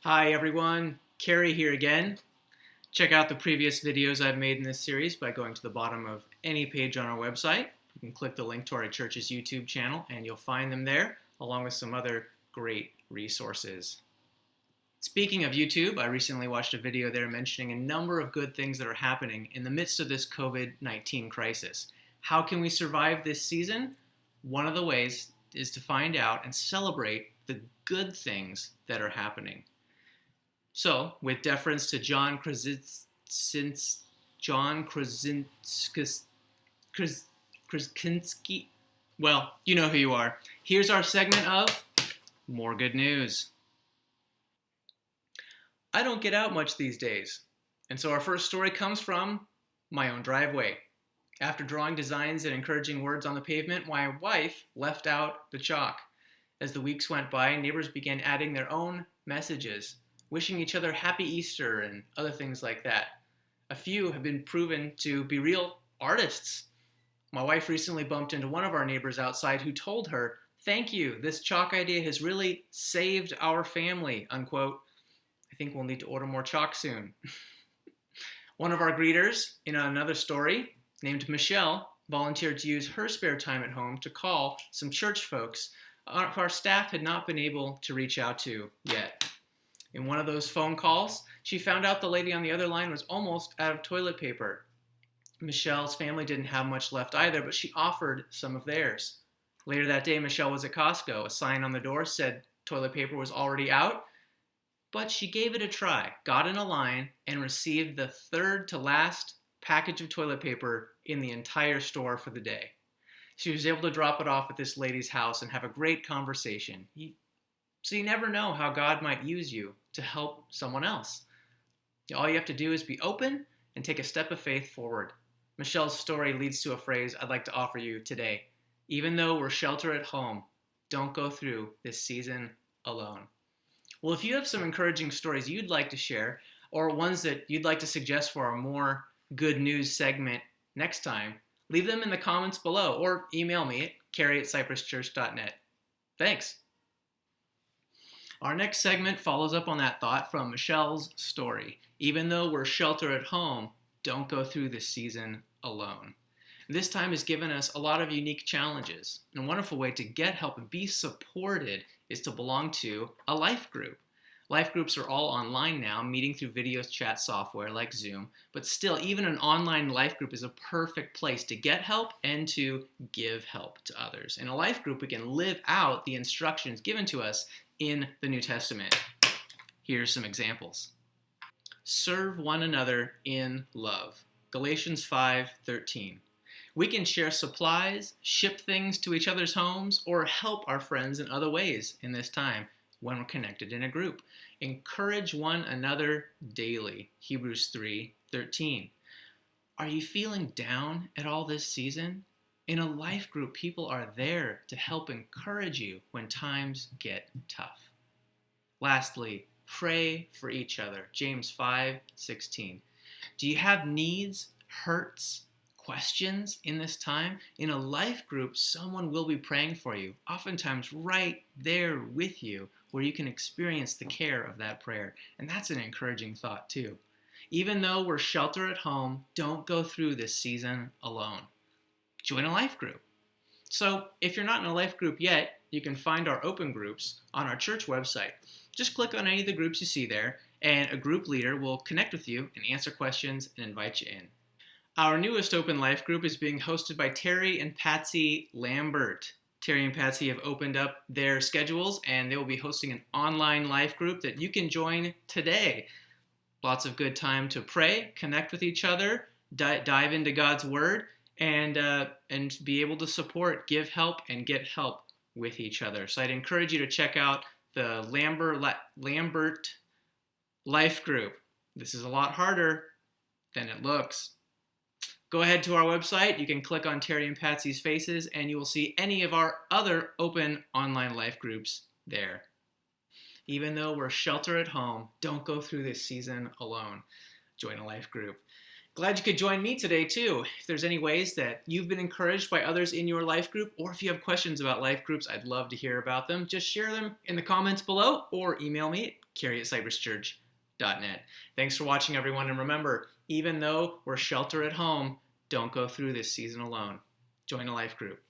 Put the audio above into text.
Hi everyone, Carrie here again. Check out the previous videos I've made in this series by going to the bottom of any page on our website. You can click the link to our church's YouTube channel and you'll find them there, along with some other great resources. Speaking of YouTube, I recently watched a video there mentioning a number of good things that are happening in the midst of this COVID-19 crisis. How can we survive this season? One of the ways is to find out and celebrate the good things that are happening. So, with deference to John Krasinski, well, you know who you are. Here's our segment of More Good News. I don't get out much these days, and so our first story comes from my own driveway. After drawing designs and encouraging words on the pavement, my wife left out the chalk. As the weeks went by, neighbors began adding their own messages, wishing each other happy Easter and other things like that. A few have been proven to be real artists. My wife recently bumped into one of our neighbors outside who told her, "Thank you, this chalk idea has really saved our family," unquote. I think we'll need to order more chalk soon. One of our greeters, in another story, named Michelle, volunteered to use her spare time at home to call some church folks our staff had not been able to reach out to yet. In one of those phone calls, she found out the lady on the other line was almost out of toilet paper. Michelle's family didn't have much left either, but she offered some of theirs. Later that day, Michelle was at Costco. A sign on the door said toilet paper was already out, but she gave it a try, got in a line, and received the third to last package of toilet paper in the entire store for the day. She was able to drop it off at this lady's house and have a great conversation. So you never know how God might use you to help someone else. All you have to do is be open and take a step of faith forward. Michelle's story leads to a phrase I'd like to offer you today. Even though we're sheltered at home, don't go through this season alone. Well, if you have some encouraging stories you'd like to share, or ones that you'd like to suggest for our More Good News segment next time, leave them in the comments below or email me at carrie@cypresschurch.net. Thanks. Our next segment follows up on that thought from Michelle's story. Even though we're sheltered at home, don't go through this season alone. This time has given us a lot of unique challenges. And a wonderful way to get help and be supported is to belong to a life group. Life groups are all online now, meeting through video chat software like Zoom, but still, even an online life group is a perfect place to get help and to give help to others. In a life group, we can live out the instructions given to us in the New Testament. Here's some examples. Serve one another in love. Galatians 5:13. We can share supplies, ship things to each other's homes, or help our friends in other ways in this time when we're connected in a group. Encourage one another daily. Hebrews 3:13. Are you feeling down at all this season? In a life group, people are there to help encourage you when times get tough. Lastly, pray for each other. James 5:16. Do you have needs, hurts, questions in this time? In a life group, someone will be praying for you, oftentimes right there with you, where you can experience the care of that prayer. And that's an encouraging thought too. Even though we're sheltered at home, don't go through this season alone. Join a life group. So if you're not in a life group yet, you can find our open groups on our church website. Just click on any of the groups you see there, and a group leader will connect with you and answer questions and invite you in. Our newest open life group is being hosted by Terry and Patsy Lambert. Terry and Patsy have opened up their schedules, and they will be hosting an online life group that you can join today. Lots of good time to pray, connect with each other, dive into God's Word, and be able to support, give help, and get help with each other. So I'd encourage you to check out the Lambert Life Group. This is a lot harder than it looks. Go ahead to our website. You can click on Terry and Patsy's faces, and you will see any of our other open online life groups there. Even though we're sheltered at home, don't go through this season alone. Join a life group. Glad you could join me today too. If there's any ways that you've been encouraged by others in your life group, or if you have questions about life groups, I'd love to hear about them. Just share them in the comments below or email me at carry@cypresschurch.net. Thanks for watching, everyone. And remember, even though we're shelter at home, don't go through this season alone. Join a life group.